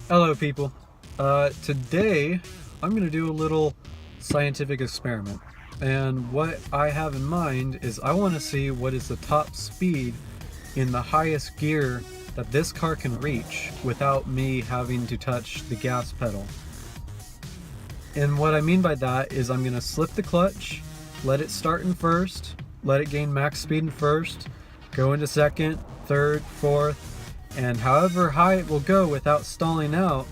Hello people. Today I'm going to do a little scientific experiment, and what I have in mind is I want to see what is the top speed in the highest gear that this car can reach without me having to touch the gas pedal. And what I mean by that is I'm going to slip the clutch, let it start in first, let it gain max speed in first, go into second, third, fourth, and however high it will go without stalling out,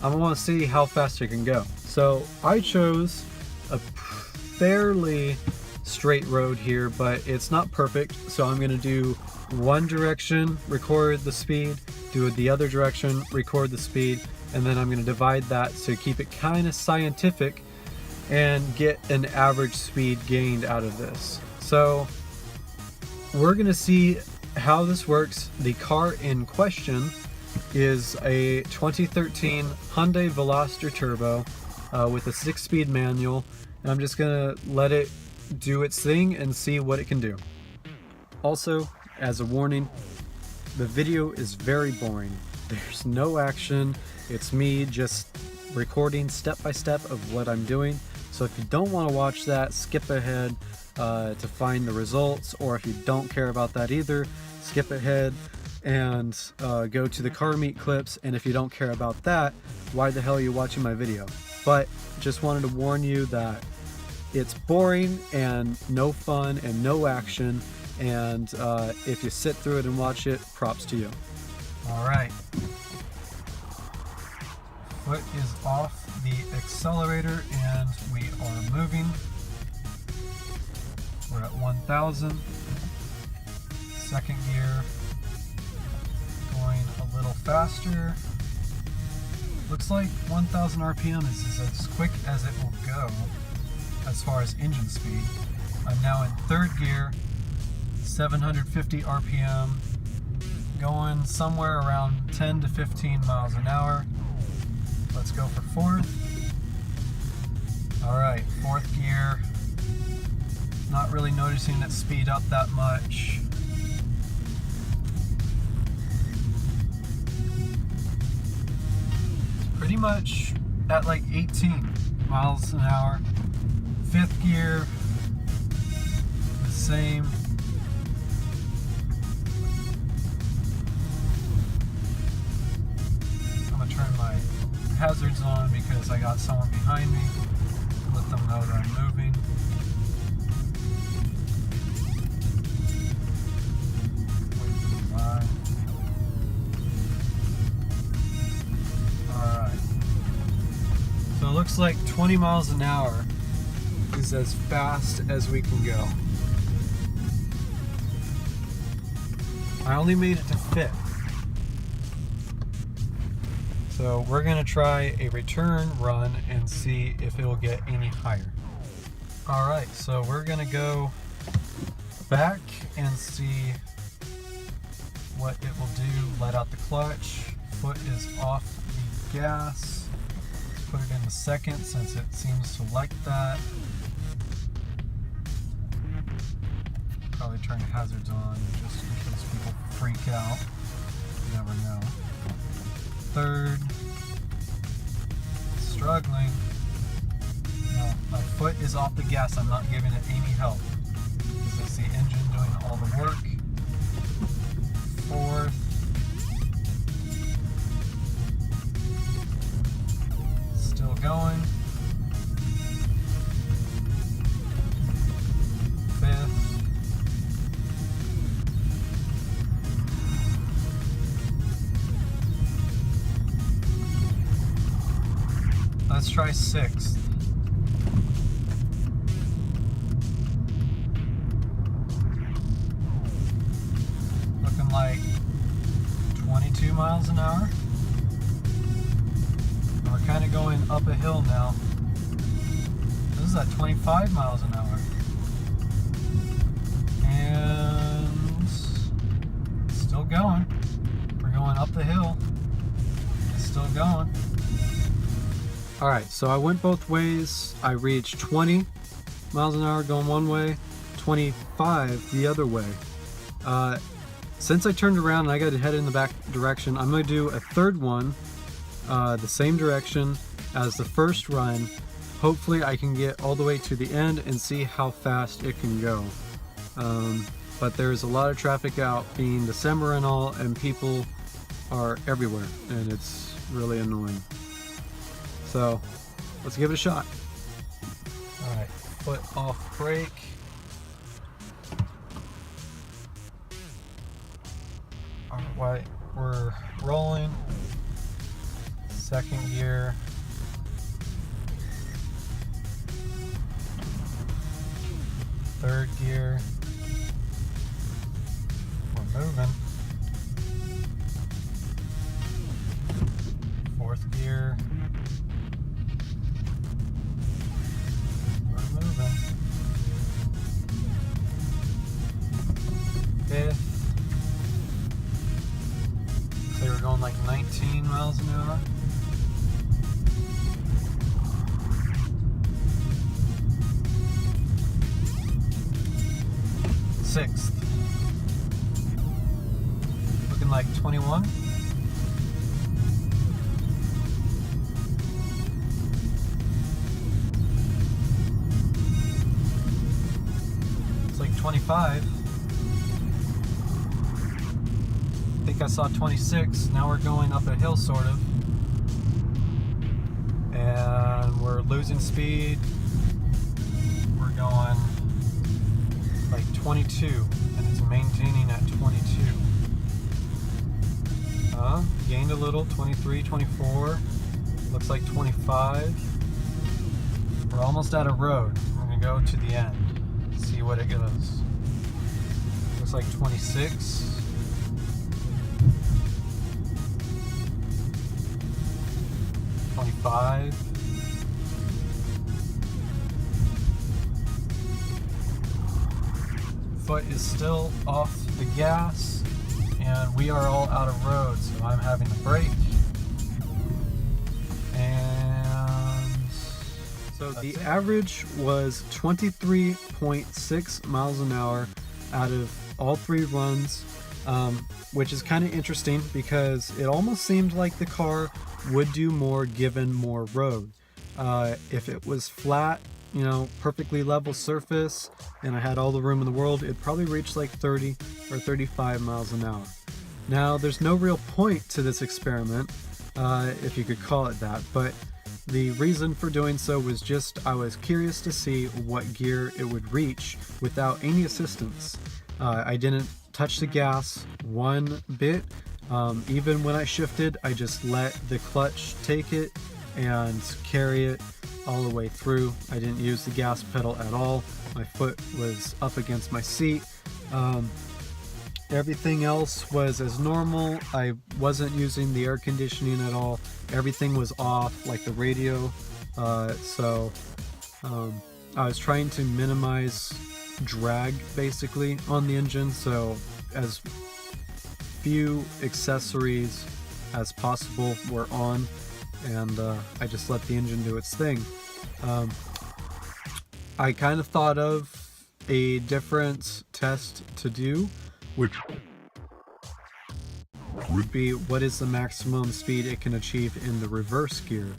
I want to see how fast it can go. So I chose a fairly straight road here, but it's not perfect. So I'm going to do one direction, record the speed, do it the other direction, record the speed, and then I'm going to divide that to keep it kind of scientific and get an average speed gained out of this. So we're going to see how this works. The car in question is a 2013 Hyundai Veloster Turbo with a 6-speed manual, and I'm just gonna let it do its thing and see what it can do. Also, as a warning, the video is very boring. There's no action. It's me just recording step by step of what I'm doing. So if you don't want to watch that, skip ahead to find the results, or if you don't care about that either, skip ahead and go to the car meet clips. And if you don't care about that, why the hell are you watching my video? But just wanted to warn you that it's boring and no fun and no action, and if you sit through it and watch it, props to you. Alright, foot is off the accelerator and we are moving. We're at 1,000. Second gear, going a little faster. Looks like 1,000 RPM is as quick as it will go as far as engine speed. I'm now in third gear, 750 RPM, going somewhere around 10 to 15 miles an hour. Let's go for fourth. Alright, fourth gear. Not really noticing it speed up that much. Pretty much at like 18 miles an hour. Fifth gear, the same. I'm gonna turn my hazards on because I got someone behind me. Let them know that I'm moving. So it looks like 20 miles an hour is as fast as we can go. I only made it to fifth. So we're gonna try a return run and see if it will get any higher. Alright, so we're gonna go back and see what it will do. Let out the clutch. Foot is off the gas. Put it in the second since it seems to like that. Probably turn hazards on just in case people freak out. You never know. Third. Struggling. No, my foot is off the gas. I'm not giving it any help because it's the engine doing all the work. Fourth. Still going. Fifth. Let's try sixth. Looking like 22 miles an hour. We're kind of going up a hill now. This is at 25 miles an hour. And still going. We're going up the hill. It's still going. Alright, so I went both ways. I reached 20 miles an hour going one way, 25 the other way. Since I turned around and I got to head in the back direction, I'm going to do a third one the same direction as the first run. Hopefully I can get all the way to the end and see how fast it can go. But there's a lot of traffic out, being December and all, and people are everywhere, and it's really annoying. So let's give it a shot. Alright, foot off brake. Alright, we're rolling. Second gear. Third gear. We're moving. Fourth gear. We're moving. Fifth. They were going like 19 miles an hour. Sixth. Looking like 21. It's like 25. I think I saw 26. Now we're going up a hill, sort of. And we're losing speed. We're going like 22, and it's maintaining at 22. Gained a little, 23, 24. Looks like 25. We're almost out of road. We're gonna go to the end, see what it goes. Looks like 26. 25. Foot is still off the gas, and we are all out of road, so I'm having to brake. And so the average was 23.6 miles an hour out of all three runs, which is kind of interesting because it almost seemed like the car would do more given more road. If it was flat, you know, perfectly level surface, and I had all the room in the world, it'd probably reach like 30 or 35 miles an hour. Now, there's no real point to this experiment, if you could call it that, but the reason for doing so was just I was curious to see what gear it would reach without any assistance. I didn't touch the gas one bit. Even when I shifted, I just let the clutch take it and carry it all the way through. I didn't use the gas pedal at all. My foot was up against my seat. Everything else was as normal. I wasn't using the air conditioning at all. Everything was off, like the radio. So I was trying to minimize drag basically on the engine, so as few accessories as possible were on, and I just let the engine do its thing. I kind of thought of a different test to do, which would be what is the maximum speed it can achieve in the reverse gear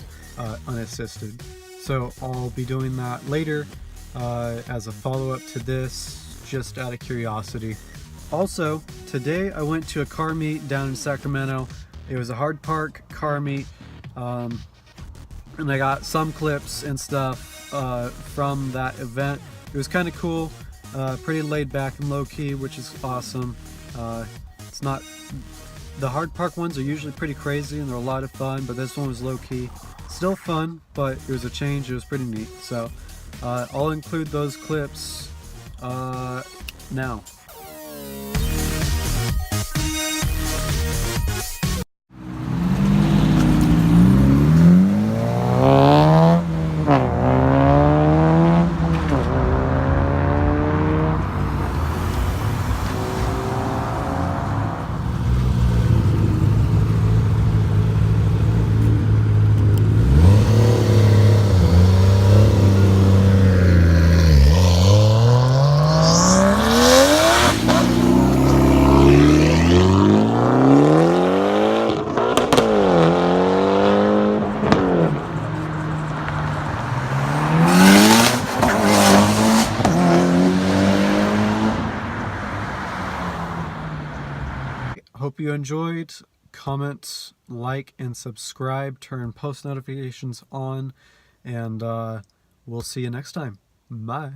unassisted. So I'll be doing that later as a follow-up to this, just out of curiosity. Also, today I went to a car meet down in Sacramento. It was a hard park car meet, and I got some clips and stuff from that event. It was kind of cool, pretty laid back and low key, which is awesome. It's not, the hard park ones are usually pretty crazy and they're a lot of fun, but this one was low key. Still fun, but it was a change. It was pretty neat. So I'll include those clips now. hope you enjoyed. Comment, like, and subscribe. Turn post notifications on. And we'll see you next time. Bye.